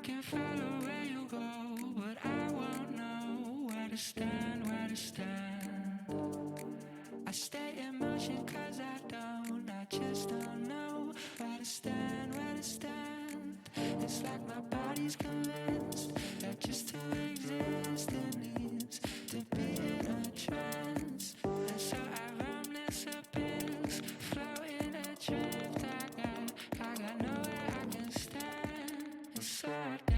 can follow where you go, but I won't know where to stand, where to stand. I stay in motion cause I just don't know where to stand, where to stand. It's like my body's convinced that just to exist it needs to be in a trance. And so I roam this abyss, floating adrift. I got nowhere I can stand. It's so I dance.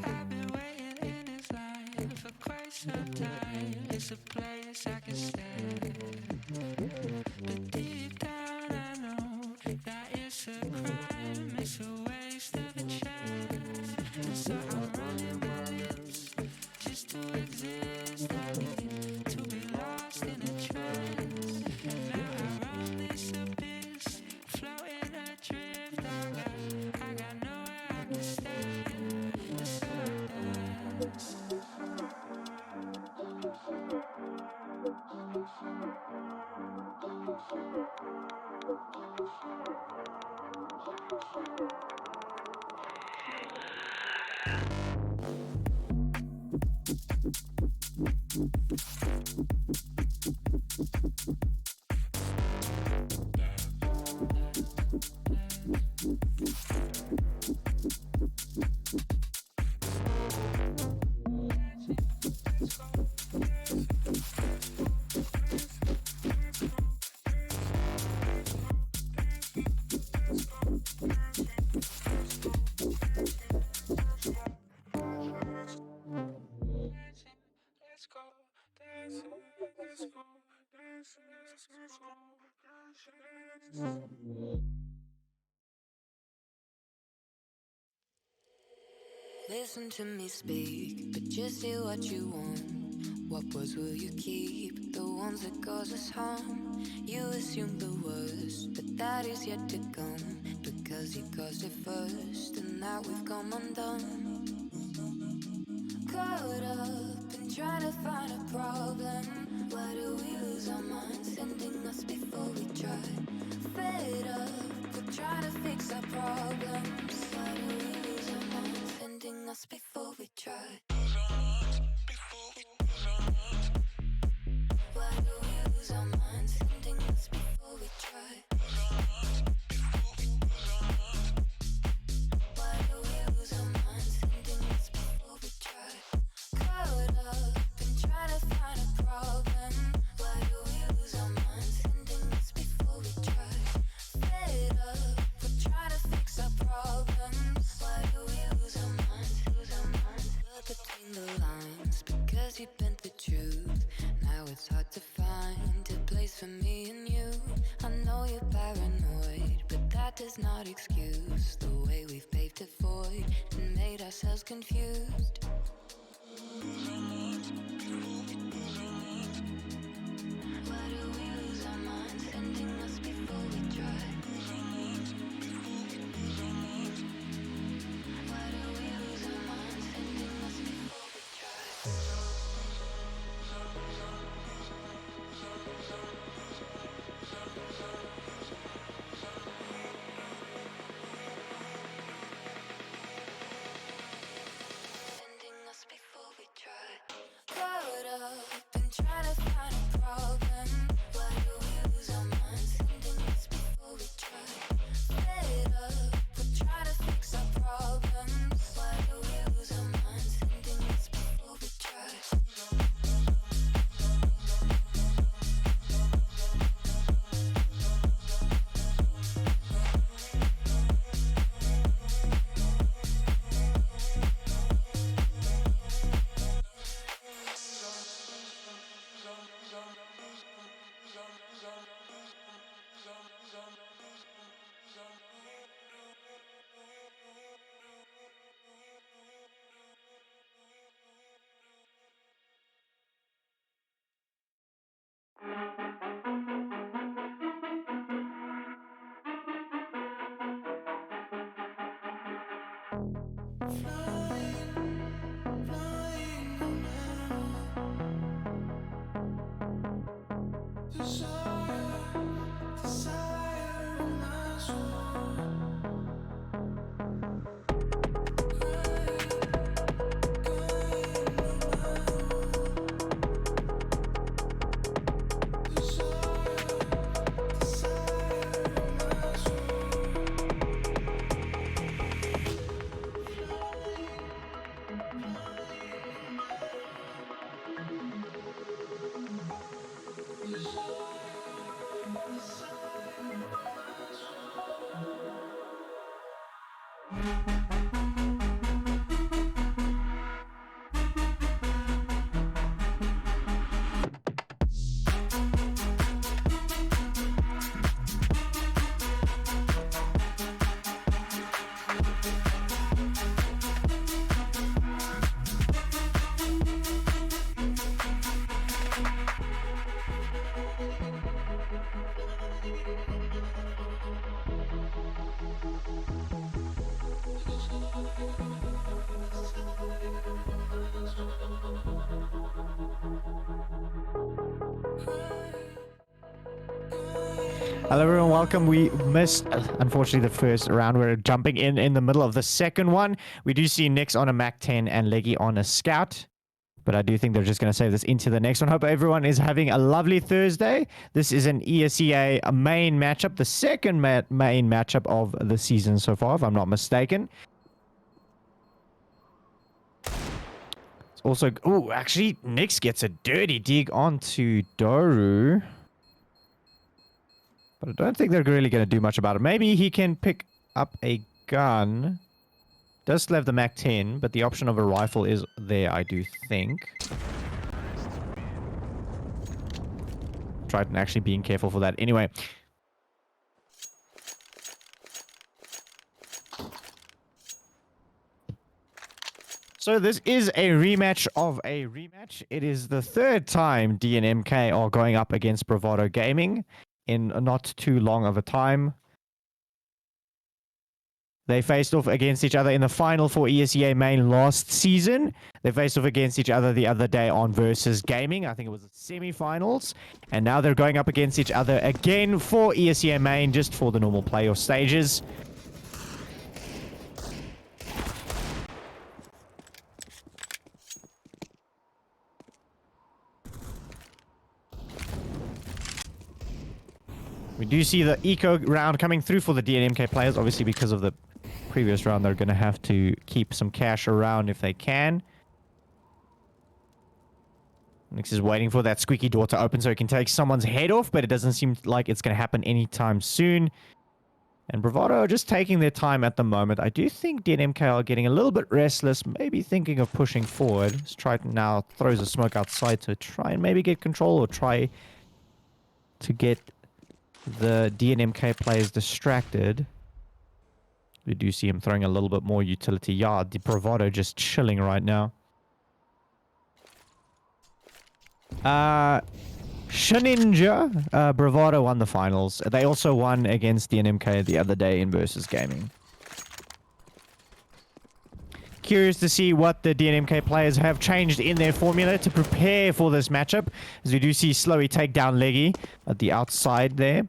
I've been waiting in this line for quite some time. It's a place I can stay. But deep down I know that it's a crime. It's a waste of a chance. And so I'm running my lips just to exist. I need to be lost in a trance. And now I roam this abyss, floating adrift. I got nowhere I can stand. And so I dance. Let's go dancing, let's go dancing, let's go dancing. Listen to me speak, but just say what you want. What words will you keep? The ones that cause us harm. You assume the worst, but that is yet to come. Because you caused it first, and now we've come undone. Caught up in trying to find a problem. Why do we lose our minds, sending us before we try? Fed up with trying to fix our problems. Why do we lose our minds, sending us before we try? Why do we lose our minds, sending us before we try? Why do we lose our minds, sending us before we try? Caught up in trying to find a problem. Why do we lose our minds, sending us before we try? Fed up with trying to fix our problems. Why do we lose our minds, lose our minds? But between the lines, because you bent the truth. Now it's hard to find a place for me and you. I know you're paranoid, but that does not excuse the way we've paved a void and made ourselves confused. Why do we lose our minds, sending us before we try? Why do we lose our minds, sending us before we try? Sending us before we try. Caught up in trying to find a problem. Why do we lose our minds, sending us before we Hello everyone, welcome. We missed, unfortunately, the first round. We're jumping in the middle of the second one. We do see Nix on a Mac 10 and Leggy on a Scout. But I do think they're just going to save this into the next one. Hope everyone is having a lovely Thursday. This is an ESEA main matchup, the second main matchup of the season so far, if I'm not mistaken. It's also... Oh, actually, Nix gets a dirty dig onto Doru. But I don't think they're really going to do much about it. Maybe he can pick up a gun. Does still have the Mac 10, but the option of a rifle is there, I do think. Triton actually being careful for that. Anyway. So this is a rematch of a rematch. It is the third time DNMK are going up against Bravado Gaming in not too long of a time. They faced off against each other in the final for ESEA main last season. They faced off against each other the other day on Versus Gaming. I think it was the semi-finals. And now they're going up against each other again for ESEA main, just for the normal playoff stages. We do see the eco round coming through for the DNMK players. Obviously, because of the previous round, they're going to have to keep some cash around if they can. Nix is waiting for that squeaky door to open so he can take someone's head off, but it doesn't seem like it's going to happen anytime soon. And Bravado are just taking their time at the moment. I do think DNMK are getting a little bit restless, maybe thinking of pushing forward. Triton now throws a smoke outside to try and maybe get control or try to get the DNMK players distracted. We do see him throwing a little bit more utility. Yeah, the Bravado just chilling right now. Shaninja, Bravado won the finals. They also won against DNMK the other day in Versus Gaming. Curious to see what the DNMK players have changed in their formula to prepare for this matchup. As we do see Slowy take down Leggy at the outside there.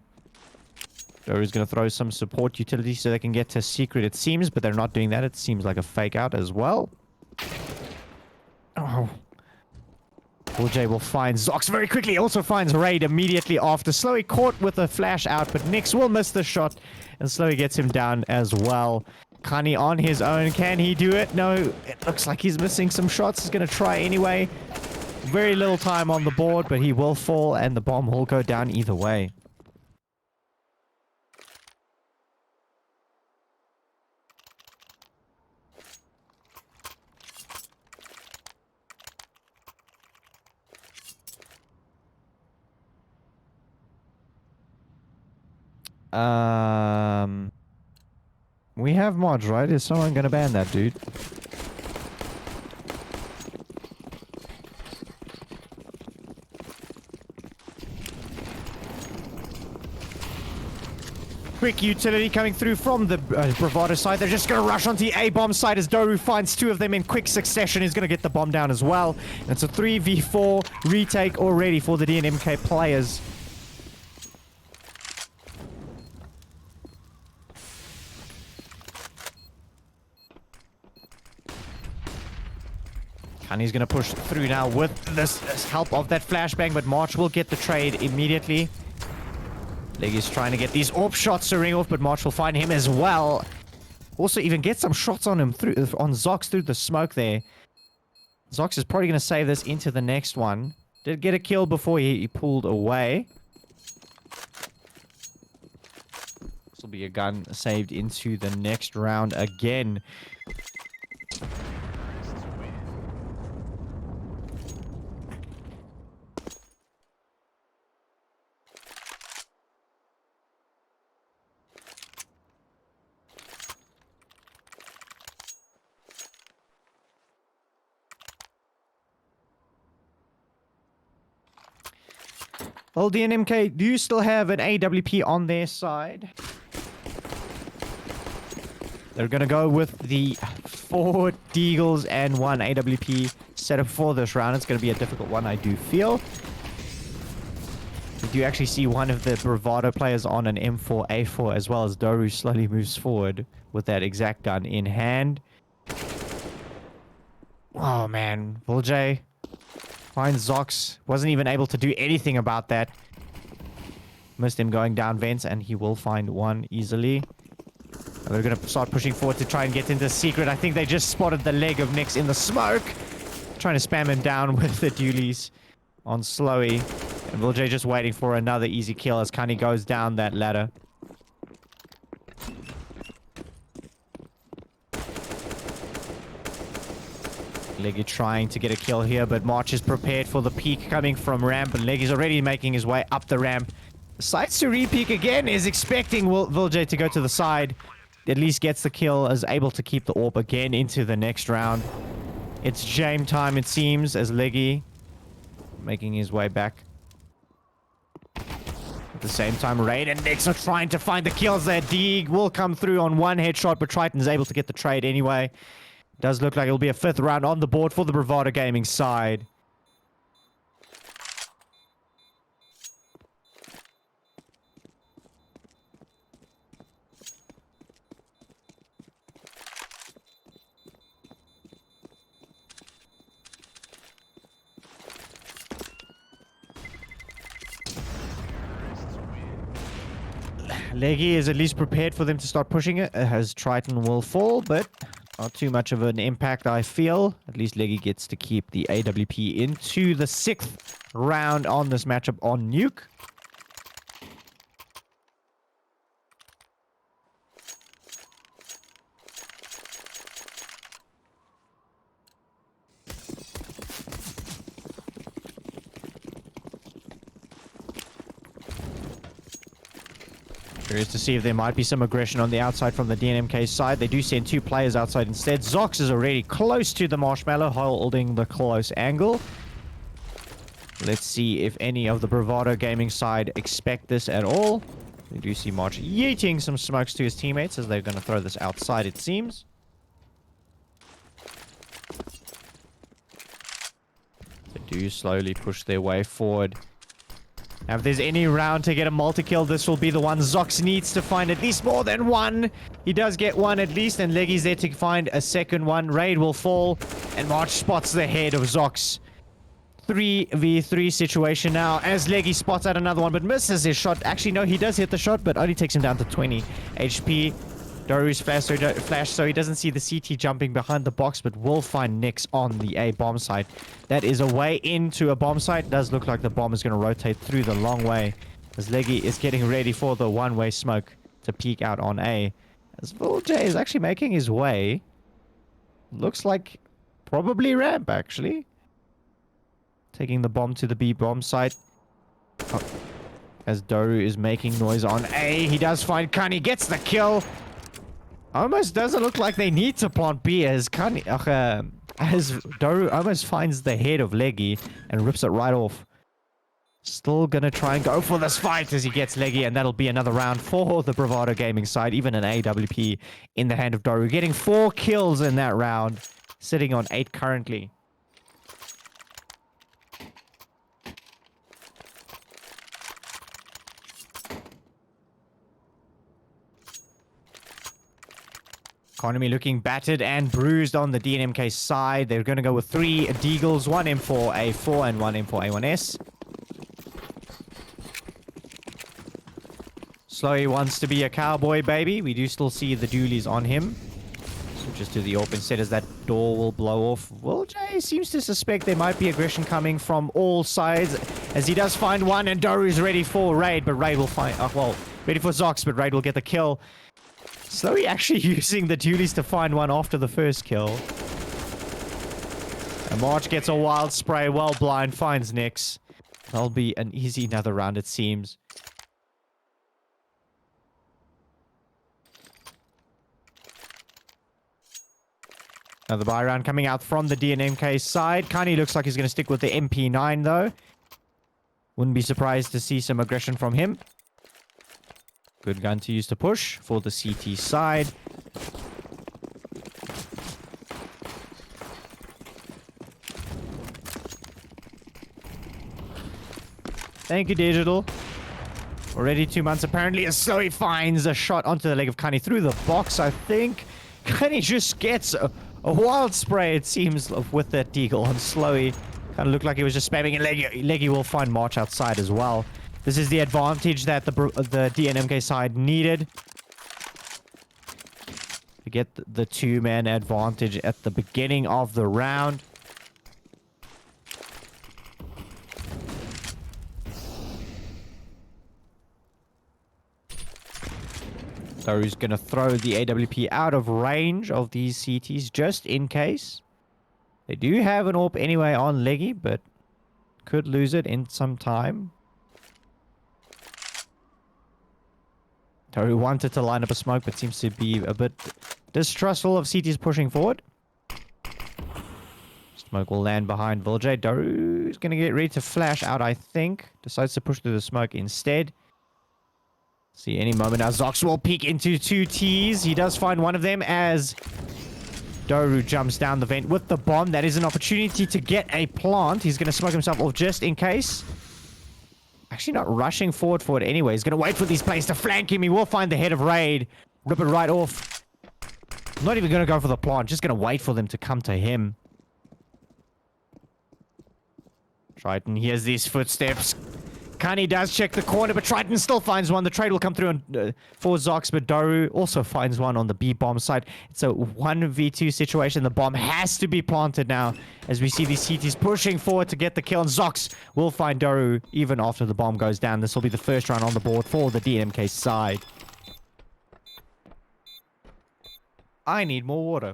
Doru's going to throw some support utility so they can get to secret, it seems, but they're not doing that. It seems like a fake out as well. Oh. J will find Zox very quickly. Also finds Raid immediately after. Slowy caught with a flash out, but Nix will miss the shot, and Slowy gets him down as well. Kani on his own. Can he do it? No, it looks like he's missing some shots. He's going to try anyway. Very little time on the board, but he will fall, and the bomb will go down either way. We have mods, right? Is someone gonna ban that dude? Quick utility coming through from the Bravado side. They're just going to rush onto the A-bomb side as Doru finds two of them in quick succession. He's going to get the bomb down as well. And it's a 3v4 retake already for the DNMK players. Kani's going to push through now with this help of that flashbang, but March will get the trade immediately. Leggy's trying to get these AWP shots to ring off, but March will find him as well. Also even get some shots on him on Zox through the smoke there. Zox is probably going to save this into the next one. Did get a kill before he pulled away. This will be a gun saved into the next round again. Well, DNMK, do you still have an AWP on their side? They're going to go with the 4 Deagles and 1 AWP setup for this round. It's going to be a difficult one, I do feel. We do actually see one of the Bravado players on an M4A4 as well as Doru slowly moves forward with that exact gun in hand. Oh, man. Volj finds Zox. Wasn't even able to do anything about that. Missed him going down vents, and he will find one easily. They're going to start pushing forward to try and get into secret. I think they just spotted the leg of Nix in the smoke. Trying to spam him down with the dualies on Slowy. And Volj just waiting for another easy kill as Kani goes down that ladder. Leggy trying to get a kill here, but March is prepared for the peek coming from ramp, and Leggy's already making his way up the ramp. Decides to re-peek again, is expecting Volj to go to the side. At least gets the kill, is able to keep the AWP again into the next round. It's Jame time, it seems, as Leggy making his way back. At the same time, Raid and Nix are trying to find the kills there. Deeg will come through on one headshot, but Triton's able to get the trade anyway. Does look like it'll be a 5th round on the board for the Bravado Gaming side. Leggy is at least prepared for them to start pushing it, as Triton will fall, but not too much of an impact, I feel. At least Leggy gets to keep the AWP into the 6th round on this matchup on Nuke. Curious to see if there might be some aggression on the outside from the DNMK side. They do send 2 players outside instead. Zox is already close to the marshmallow, holding the close angle. Let's see if any of the Bravado Gaming side expect this at all. We do see March yeeting some smokes to his teammates as they're going to throw this outside, it seems. They do slowly push their way forward. Now, if there's any round to get a multi-kill, this will be the one Zox needs to find at least more than one. He does get one at least, and Leggy's there to find a second one. Raid will fall, and March spots the head of Zox. 3v3 situation now, as Leggy spots out another one, but misses his shot. Actually, no, he does hit the shot, but only takes him down to 20 HP. Doru's flash, so he doesn't see the CT jumping behind the box, but will find Nix on the A bomb site. That is a way into a bomb site. Does look like the bomb is going to rotate through the long way, as Leggy is getting ready for the one-way smoke to peek out on A. As Volj is actually making his way. Looks like probably ramp, actually. Taking the bomb to the B bomb site. Oh. As Doru is making noise on A. He does find Kani, gets the kill. Almost doesn't look like they need to plant B as Kani, as Doru almost finds the head of Leggy and rips it right off. Still gonna try and go for this fight as he gets Leggy, and that'll be another round for the Bravado Gaming side. Even an AWP in the hand of Doru, getting 4 kills in that round, sitting on 8 currently. Economy looking battered and bruised on the DNMK side. They're going to go with 3 Deagles, 1 M4A4 and 1 M4A1S. Slowy wants to be a cowboy, baby. We do still see the dualies on him. Switches to the AWP instead as that door will blow off. Will J seems to suspect there might be aggression coming from all sides as he does find one, and Doru's ready for Raid, but Raid will find... well, ready for Zox, but Raid will get the kill. Slowy actually using the dualies to find one after the first kill. And March gets a wild spray while Blind finds Nyx. That'll be an easy another round, it seems. Another buy round coming out from the DNMK side. Kani looks like he's going to stick with the MP9 though. Wouldn't be surprised to see some aggression from him. Good gun to use to push for the CT side. Thank you, Digital. Already 2 months apparently, as Slowy finds a shot onto the leg of Kani through the box, I think. Kani just gets a wild spray, it seems, with that deagle on Slowy. Kind of looked like he was just spamming, and Leggy will find March outside as well. This is the advantage that the DNMK side needed. To get the 2-man advantage at the beginning of the round. So he's going to throw the AWP out of range of these CTs just in case. They do have an AWP anyway on Leggy, but could lose it in some time. Toru wanted to line up a smoke, but seems to be a bit distrustful of CTs pushing forward. Smoke will land behind Viljay. Toru's going to get ready to flash out, I think. Decides to push through the smoke instead. See any moment now. Zox will peek into 2 Ts. He does find one of them as Doru jumps down the vent with the bomb. That is an opportunity to get a plant. He's going to smoke himself off just in case. Actually not rushing forward for it anyway. He's going to wait for these plays to flank him. He will find the head of Raid. Rip it right off. Not even going to go for the plant. Just going to wait for them to come to him. Triton hears these footsteps. Kani does check the corner, but Triton still finds one. The trade will come through on, for Zox, but Doru also finds one on the B-bomb side. It's a 1v2 situation. The bomb has to be planted now as we see these CTs pushing forward to get the kill. And Zox will find Doru even after the bomb goes down. This will be the first round on the board for the DNMK side. I need more water.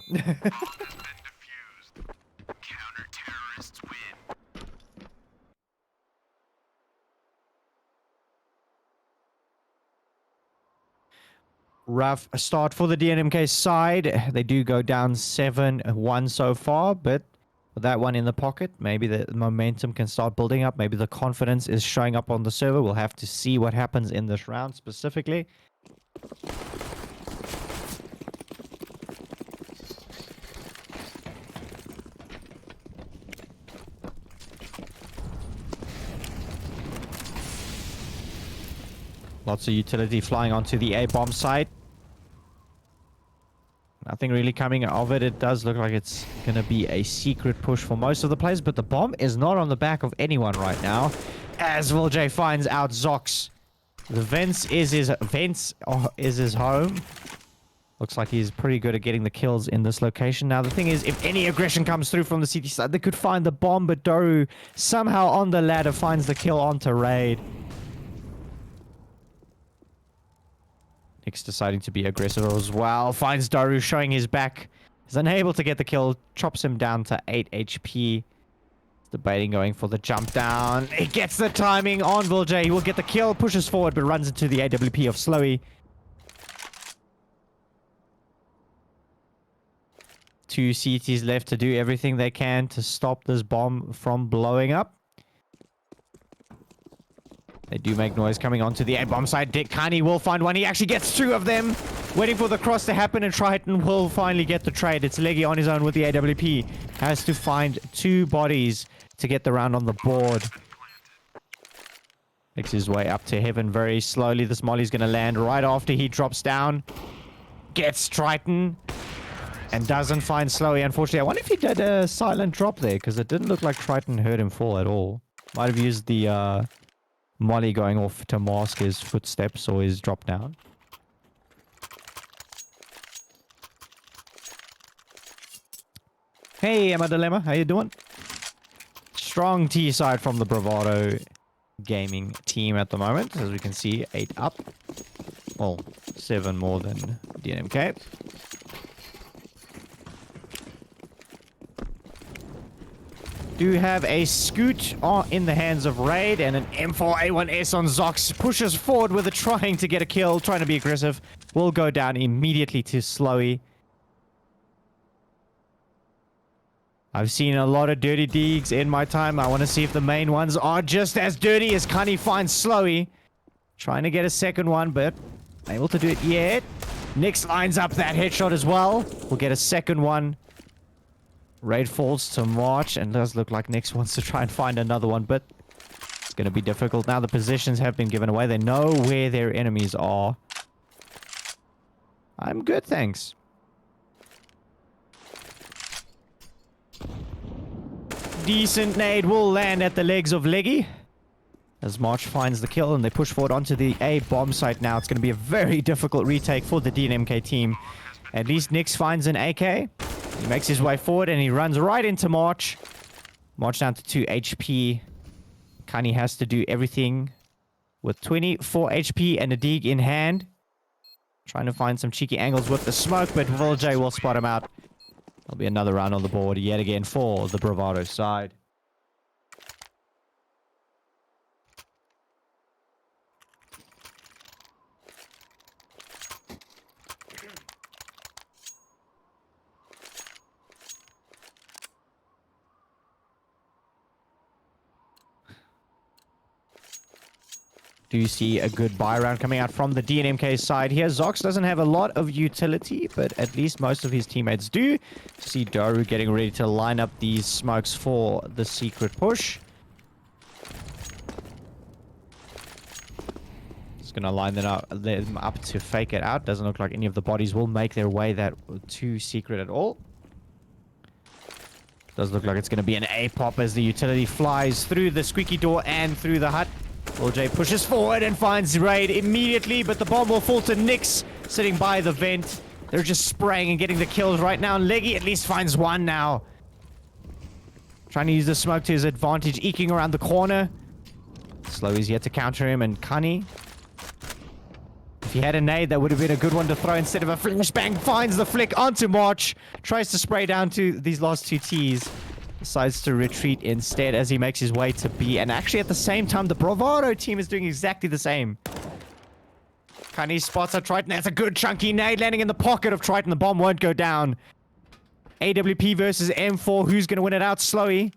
Rough start for the DNMK side. They do go down 7-1 so far, but with that one in the pocket, maybe the momentum can start building up. Maybe the confidence is showing up on the server. We'll have to see what happens in this round specifically. Lots of utility flying onto the A-bomb site. Nothing really coming of it. It does look like it's going to be a secret push for most of the players, but the bomb is not on the back of anyone right now. As Viljay finds out Zox. The vents is his home. Looks like he's pretty good at getting the kills in this location. Now, the thing is, if any aggression comes through from the CT side, they could find the bomb, but Doru somehow on the ladder finds the kill onto Raid. Nyx deciding to be aggressive as well. Finds Doru showing his back. Is unable to get the kill. Chops him down to 8 HP. Debating going for the jump down. He gets the timing on Viljay. He will get the kill. Pushes forward but runs into the AWP of Slowy. 2 CTs left to do everything they can to stop this bomb from blowing up. They do make noise coming onto the A-bomb side. Kani will find one. He actually gets 2 of them. Waiting for the cross to happen, and Triton will finally get the trade. It's Leggy on his own with the AWP. Has to find 2 bodies to get the round on the board. Makes his way up to heaven very slowly. This molly's going to land right after he drops down. Gets Triton. And doesn't find Slowy, unfortunately. I wonder if he did a silent drop there, because it didn't look like Triton heard him fall at all. Might have used the molly going off to mask his footsteps or his drop down. Hey, Emma Dilemma, how you doing? Strong T side from the Bravado gaming team at the moment. As we can see, 8 up. Well, 7 more than DNMK. Do have a scoot in the hands of Raid, and an M4A1S on Zox pushes forward with a trying to get a kill, trying to be aggressive. Will go down immediately to Slowy. I've seen a lot of dirty deeds in my time. I want to see if the main ones are just as dirty as Kani finds Slowy. Trying to get a second one, but able to do it yet. Nix lines up that headshot as well. We'll get a second one. Raid falls to March, and does look like Nix wants to try and find another one, but it's going to be difficult. Now the positions have been given away. They know where their enemies are. I'm good, thanks. Decent nade will land at the legs of Leggy. As March finds the kill, and they push forward onto the A bomb site now. It's going to be a very difficult retake for the DNMK team. At least Nix finds an AK. He makes his way forward, and he runs right into March. March down to 2 HP. Kani has to do everything with 24 HP and a dig in hand. Trying to find some cheeky angles with the smoke, but Volj will spot him out. There'll be another round on the board yet again for the Bravado side. Do you see a good buy round coming out from the DNMK side here? Zox doesn't have a lot of utility, but at least most of his teammates do. See Daru getting ready to line up these smokes for the secret push. Just gonna line them up to fake it out. Doesn't look like any of the bodies will make their way that to secret at all. Does look like it's gonna be an A pop as the utility flies through the squeaky door and through the hut. LJ pushes forward and finds Raid immediately, but the bomb will fall to Nix sitting by the vent. They're just spraying and getting the kills right now. Leggy at least finds one now. Trying to use the smoke to his advantage, eking around the corner. Slowy's yet to counter him, and Kani. If he had a nade, that would have been a good one to throw instead of a flashbang. Finds the flick onto March. Tries to spray down to these last 2 Ts. Decides to retreat instead as he makes his way to B. And actually at the same time, the Bravado team is doing exactly the same. Kani spots a Triton. That's a good chunky nade landing in the pocket of Triton. The bomb won't go down. AWP versus M4. Who's going to win it out? Slowy.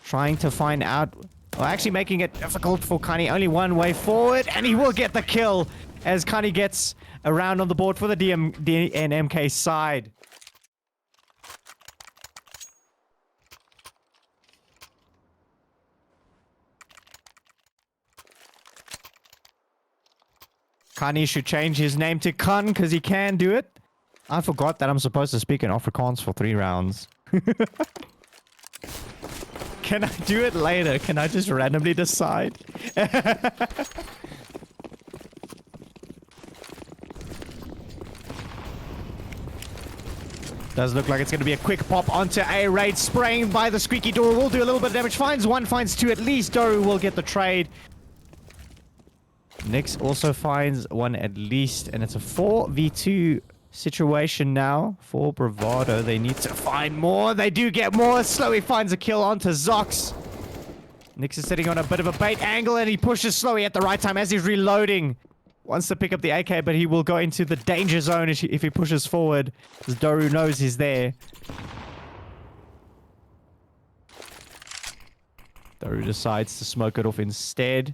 Trying to find out. Well, actually making it difficult for Kani. Only one way forward. And he will get the kill as Kani gets a round on the board for the DNMK side. Kani should change his name to Kun because he can do it. I forgot that I'm supposed to speak in Afrikaans for 3 rounds. Can I do it later? Can I just randomly decide? Does look like it's going to be a quick pop onto A. Raid spraying by the squeaky door. Will do a little bit of damage. Finds 1, finds 2 at least. Doru will get the trade. Nix also finds 1 at least, and it's a 4v2 situation now for Bravado. They need to find more. They do get more. Slowy finds a kill onto Zox. Nix is sitting on a bit of a bait angle, and he pushes Slowy at the right time as he's reloading. Wants to pick up the AK, but he will go into the danger zone if he pushes forward, because Doru knows he's there. Doru decides to smoke it off instead.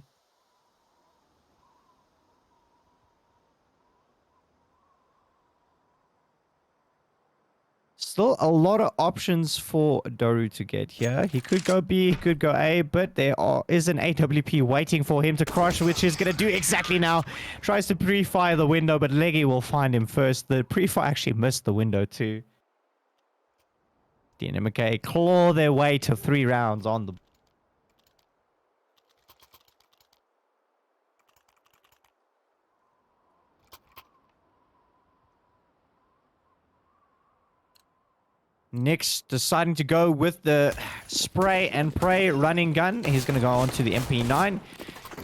Still a lot of options for Doru to get here. He could go B, he could go A, but there is an AWP waiting for him to crush, which he's going to do exactly now. Tries to pre-fire the window, but Leggy will find him first. The pre-fire actually missed the window too. DNMK claw their way to 3 rounds on the... Nick's deciding to go with the spray and pray running gun. He's going to go on to the MP9.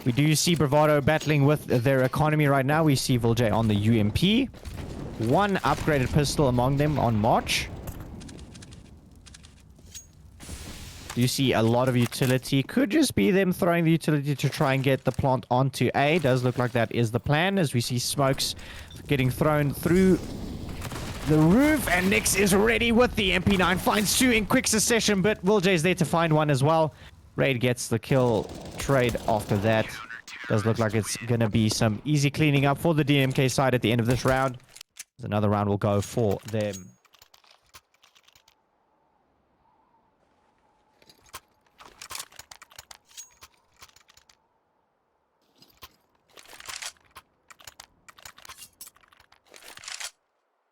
We do see Bravado battling with their economy right now. We see Vuljay on the UMP. 1 upgraded pistol among them on March. You see a lot of utility. Could just be them throwing the utility to try and get the plant onto A. Does look like that is the plan, as we see smokes getting thrown through the roof. And Nix is ready with the MP9. Finds 2 in quick succession, but Vuljay's there to find 1 as well. Raid gets the kill trade after that. Does look like it's going to be some easy cleaning up for the DNMK side at the end of this round. Another round will go for them.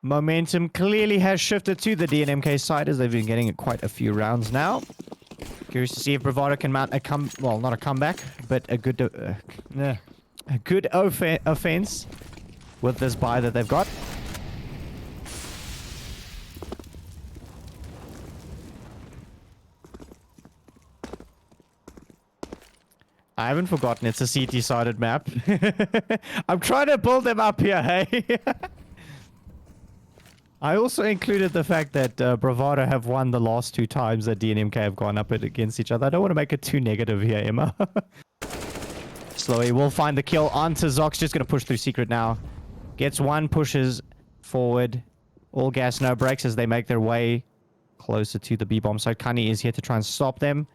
Momentum clearly has shifted to the DNMK side, as they've been getting quite a few rounds now. Curious to see if Bravado can mount a not a comeback, but a good offense with this buy that they've got. I haven't forgotten it's a CT-sided map. I'm trying to build them up here, hey? I also included the fact that Bravado have won the last 2 times that DNMK have gone up against each other. I don't want to make it too negative here, Emma. Slowy will find the kill onto Zox. Just going to push through secret now. Gets 1, pushes forward. All gas, no brakes as they make their way closer to the B-bomb. So Kani is here to try and stop them.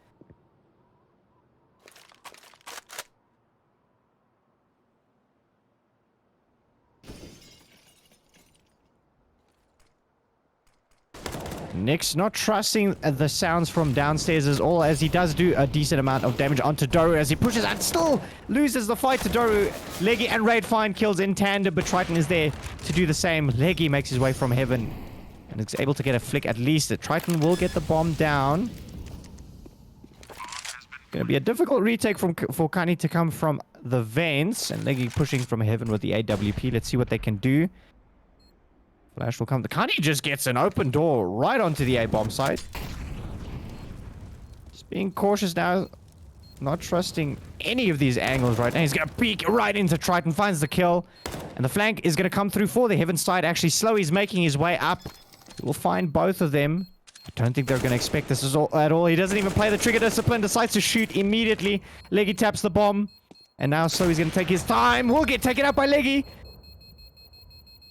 Nick's not trusting the sounds from downstairs as all, as he does do a decent amount of damage onto Doru as he pushes and still loses the fight to Doru. Leggy and Raid find kills in tandem, but Triton is there to do the same. Leggy makes his way from heaven and is able to get a flick at least. Triton will get the bomb down. Going to be a difficult retake for Kani to come from the vents, and Leggy pushing from heaven with the AWP. Let's see what they can do. Flash will come. The Kani just gets an open door right onto the A-bomb site. Just being cautious now. Not trusting any of these angles right now. He's going to peek right into Triton. Finds the kill. And the flank is going to come through for the heaven side. Actually, Slowy's making his way up. We'll find both of them. I don't think they're going to expect this at all. He doesn't even play the trigger discipline. Decides to shoot immediately. Leggy taps the bomb. And now Slowy's going to take his time. Will get taken out by Leggy.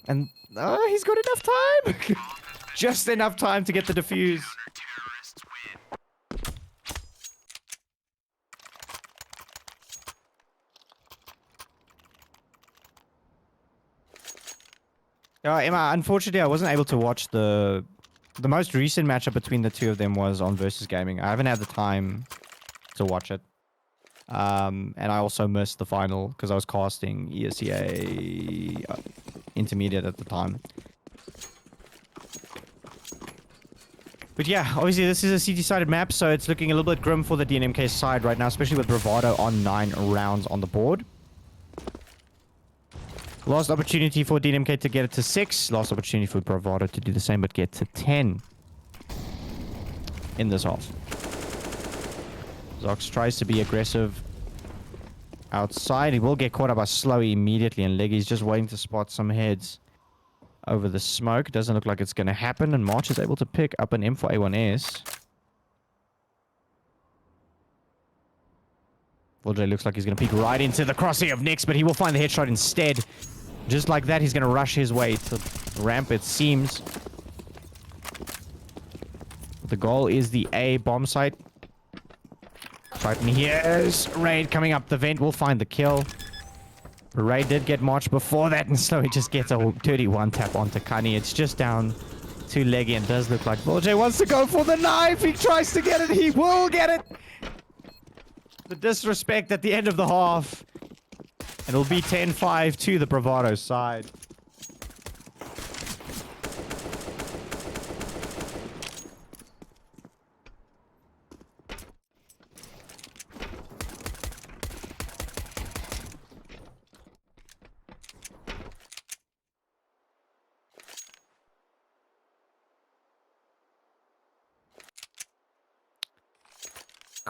And... he's got enough time. Just enough time to get the defuse. Emma, unfortunately, I wasn't able to watch the most recent matchup between the 2 of them was on Versus Gaming. I haven't had the time to watch it. And I also missed the final because I was casting ESEA intermediate at the time. But yeah, obviously this is a CT-sided map, so it's looking a little bit grim for the DNMK side right now, especially with Bravado on 9 rounds on the board. Last opportunity for DNMK to get it to 6. Last opportunity for Bravado to do the same, but get to 10 in this half. Zox tries to be aggressive outside. He will get caught up by Slowy immediately, and Leggy's just waiting to spot some heads over the smoke. Doesn't look like it's going to happen, and March is able to pick up an M4A1S. Vuljay looks like he's going to peek right into the crosshair of Nix, but he will find the headshot instead. Just like that, he's going to rush his way to ramp, it seems. The goal is the A bomb site. Triton here's Raid coming up the vent. Will find the kill. Raid did get March before that, and so he just gets a 31 tap onto Kani. It's just down to Leggy, and does look like Vuljay wants to go for the knife. He tries to get it. He will get it. The disrespect at the end of the half. And it'll be 10-5 to the Bravado side.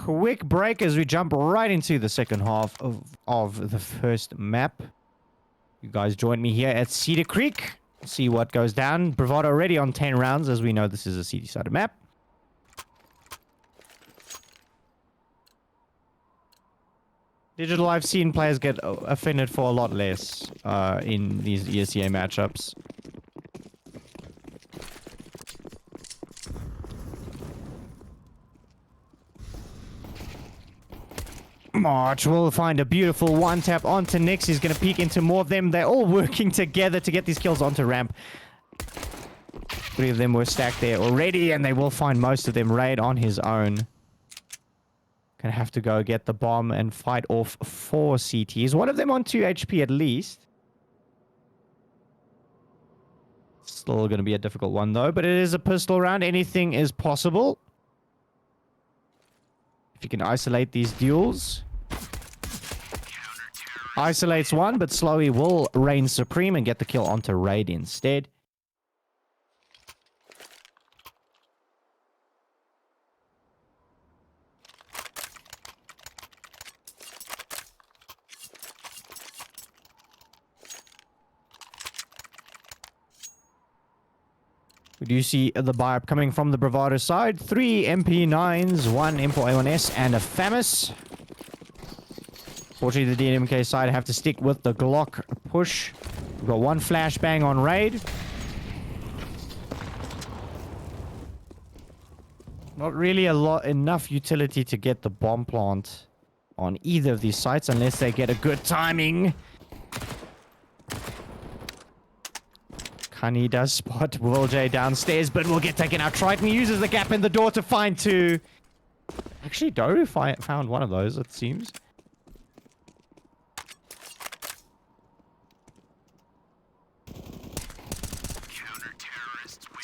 quick break as we jump right into the second half of the first map. You guys join me here at Cedar Creek. See what goes down. Bravado already on 10 rounds, as we know this is a city-sided map. Digital, I've seen players get offended for a lot less in these ESEA matchups. March will find a beautiful one tap onto Nyx. He's going to peek into more of them. They're all working together to get these kills onto ramp. 3 of them were stacked there already, and they will find most of them. Raid on his own. Gonna have to go get the bomb and fight off 4 CTs. One of them on 2 HP at least. Still gonna be a difficult one though, but it is a pistol round. Anything is possible. If you can isolate these duels. Isolates one, but Slowy will reign supreme and get the kill onto Raid instead. We do see the buy-up coming from the Bravado side. 3 MP9s, 1 M4 A1S, and a FAMAS. Fortunately, the DNMK side have to stick with the Glock push. We've got 1 flashbang on Raid. Not really enough utility to get the bomb plant on either of these sites unless they get a good timing. Kani does spot Will J downstairs, but will get taken out. Triton uses the gap in the door to find 2. Actually, Doru found one of those, it seems.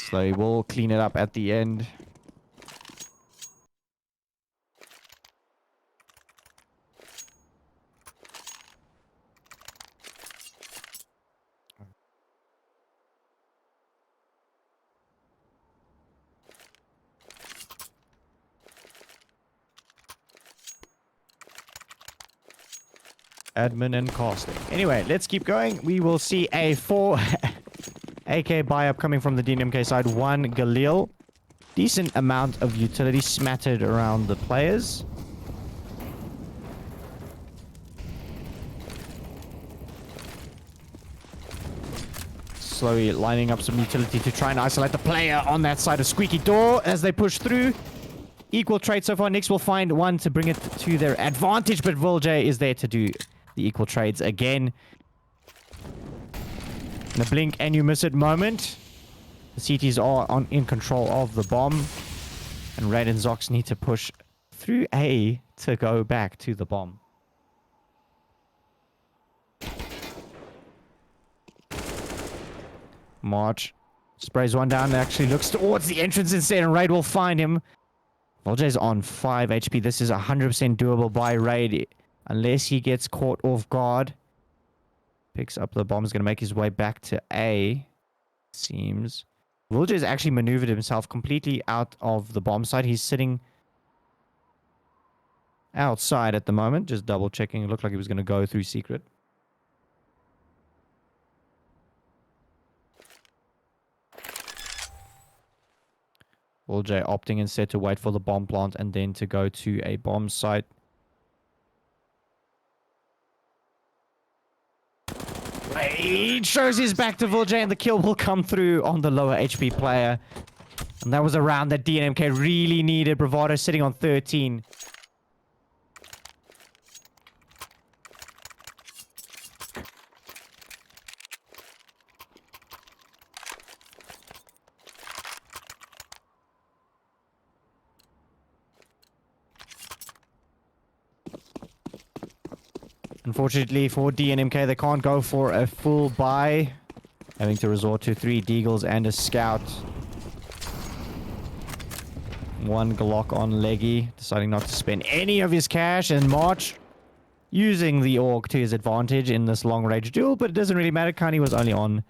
So they will clean it up at the end. Admin and casting. Anyway, let's keep going. We will see a 4 AK buy-up coming from the DNMK side. 1 Galil. Decent amount of utility smattered around the players. Slowly lining up some utility to try and isolate the player on that side of Squeaky Door as they push through. Equal trade so far. Nyx will find 1 to bring it to their advantage, but Will J is there to do the equal trades again. In a blink and you miss it moment, the CTs are in control of the bomb, and Raid and Zox need to push through A to go back to the bomb. March sprays 1 down, actually looks towards the entrance instead, and Raid will find him. Volja's on 5 HP. This is 100% doable by Raid unless he gets caught off guard. Picks up the bomb. Is going to make his way back to A. Seems. Volja's actually maneuvered himself completely out of the bomb site. He's sitting outside at the moment. Just double checking. It looked like he was going to go through secret. J opting instead to wait for the bomb plant and then to go to a bomb site. He shows his back to Volj, and the kill will come through on the lower HP player. And that was a round that DNMK really needed. Bravado sitting on 13. Unfortunately for DNMK, they can't go for a full buy, having to resort to 3 Deagles and a Scout. 1 Glock on Leggy, deciding not to spend any of his cash, and March using the Orc to his advantage in this long-range duel, but it doesn't really matter. Kani was only on